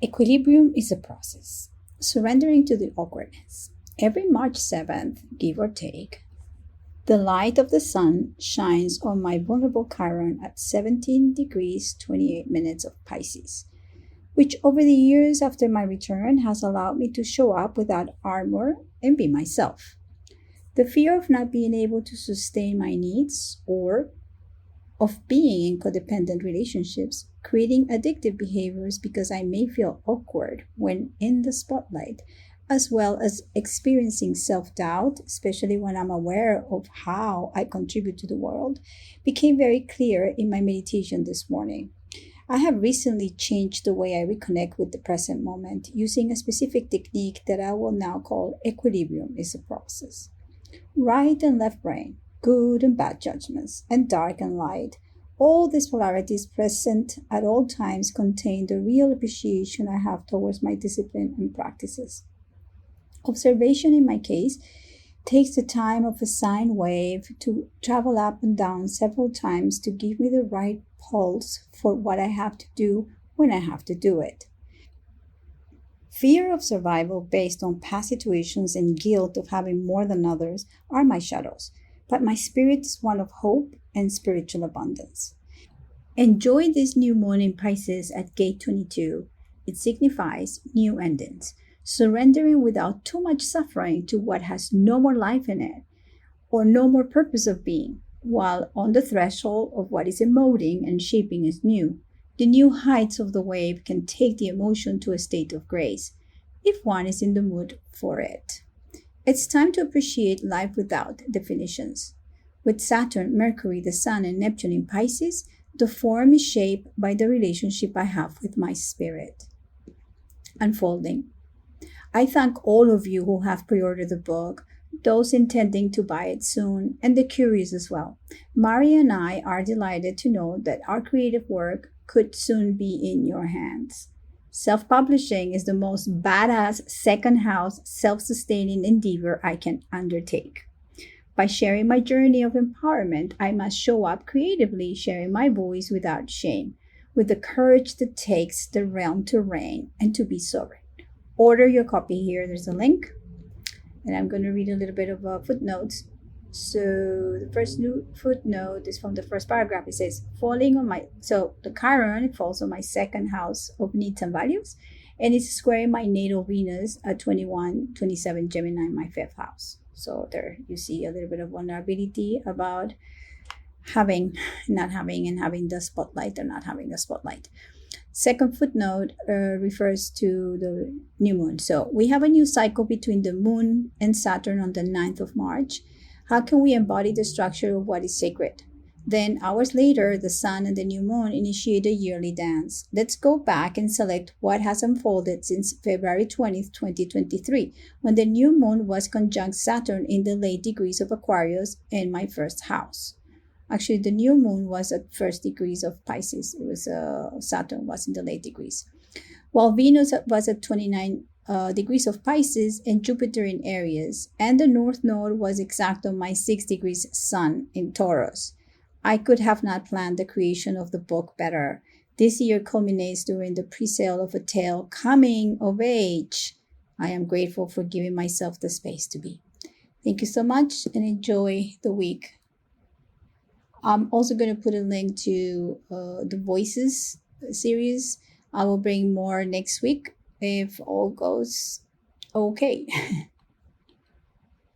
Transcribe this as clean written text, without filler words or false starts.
Equilibrium is a process, surrendering to the awkwardness. Every March 7th, give or take, the light of the sun shines on my vulnerable Chiron at 17 degrees 28 minutes of Pisces, which over the years after my return has allowed me to show up without armor and be myself. The fear of not being able to sustain my needs or of being in codependent relationships, creating addictive behaviors because I may feel awkward when in the spotlight, as well as experiencing self-doubt, especially when I'm aware of how I contribute to the world, became very clear in my meditation this morning. I have recently changed the way I reconnect with the present moment using a specific technique that I will now call equilibrium is a process. Right and left brain, good and bad judgments, and dark and light. All these polarities present at all times contain the real appreciation I have towards my discipline and practices. Observation, in my case, takes the time of a sine wave to travel up and down several times to give me the right pulse for what I have to do when I have to do it. Fear of survival based on past situations and guilt of having more than others are my shadows, but my spirit is one of hope and spiritual abundance. Enjoy this new moon in Pisces at gate 22. It signifies new endings, surrendering without too much suffering to what has no more life in it or no more purpose of being, while on the threshold of what is emoting and shaping as new. The new heights of the wave can take the emotion to a state of grace, if one is in the mood for it. It's time to appreciate life without definitions. With Saturn, Mercury, the Sun, and Neptune in Pisces, the form is shaped by the relationship I have with my spirit. Unfolding. I thank all of you who have pre-ordered the book, those intending to buy it soon, and the curious as well. Maria and I are delighted to know that our creative work could soon be in your hands. Self-publishing is the most badass second house self-sustaining endeavor I can undertake. By sharing my journey of empowerment, I must show up creatively, sharing my voice without shame, with the courage that takes the realm to reign and to be sovereign. Order your copy here. There's a link. And I'm going to read a little bit of footnotes. So the first new footnote is from the first paragraph. It says, the Chiron falls on my second house of needs and values, and it's squaring my natal Venus at 21-27 Gemini, my fifth house. So there you see a little bit of vulnerability about having, not having, and having the spotlight or not having the spotlight. Second footnote refers to the new moon. So we have a new cycle between the moon and Saturn on the 9th of March. How can we embody the structure of what is sacred? Then hours later, the sun and the new moon initiate a yearly dance. Let's go back and select what has unfolded since February 20th, 2023, when the new moon was conjunct Saturn in the late degrees of Aquarius in my first house. Actually, the new moon was at first degrees of Pisces. It was Saturn was in the late degrees. While Venus was at 29 degrees of Pisces and Jupiter in Aries, and the North Node was exact on my 6 degrees Sun in Taurus. I could have not planned the creation of the book better. This year culminates during the pre-sale of a tale coming of age. I am grateful for giving myself the space to be. Thank you so much and enjoy the week. I'm also going to put a link to the Voices series. I will bring more next week if all goes okay.